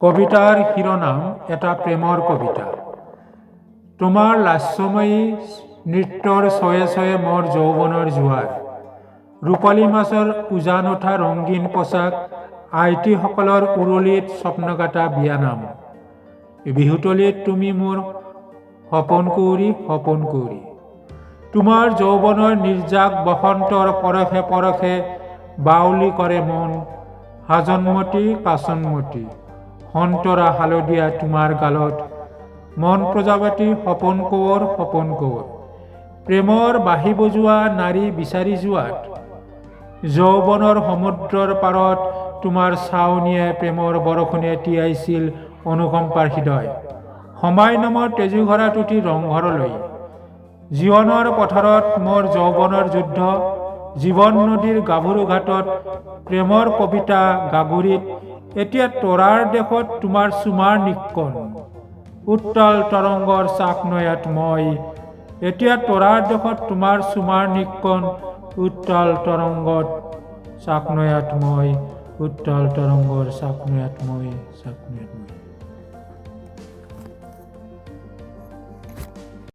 কবিতাৰ শিৰোনাম এটা প্ৰেমৰ কবিতা। তোমাৰ লাস্যময়ী নৃত্যৰ ছয়ে ছয়ে মোৰ যৌৱনৰ জোৱাৰ, ৰূপালী মাছৰ উজান উঠা ৰঙীন পোচাক, আইটিসকলৰ উৰুলিত স্বপ্নগাঁথা বিয়ানাম। বিহুতলীত তুমি মোৰ সপোন কুঁৱৰী। তোমাৰ যৌৱনৰ নিৰ্যাক বসন্তৰ পৰশে পৰশে বাউলি কৰে মন, সাজনমতী কাচনমতী সন্তৰা হালধীয়া তোমাৰ গালত, মন প্ৰজাপতি সপোন কোঁৱৰ। প্ৰেমৰ বাঁহী বজোৱা নাৰী বিচাৰি যোৱাত, যৌৱনৰ সমুদ্ৰৰ পাৰত তোমাৰ চাৱনীয়ে প্ৰেমৰ বৰষুণে তিয়াইছিল অনুকম্পাৰ হৃদয়। সময় নামৰ তেজুঘৰা তুতি ৰংঘৰলৈ, জীৱনৰ পথাৰত মোৰ যৌৱনৰ যুদ্ধ, জীৱন নদীৰ গাভৰু ঘাটত প্ৰেমৰ কবিতা গাগুৰিত, এতিয়া তৰাৰ দেশত তোমাৰ চুমাৰ নিক্কণ, উত্তাল তৰংগৰ চাক নয়াত মই, এতিয়া তৰাৰ দেশত তোমাৰ চুমাৰ নিক্কণ, উত্তাল তৰংগত চাক নয়াত মই, উত্তাল তৰংগৰ চাক নয়াত মই।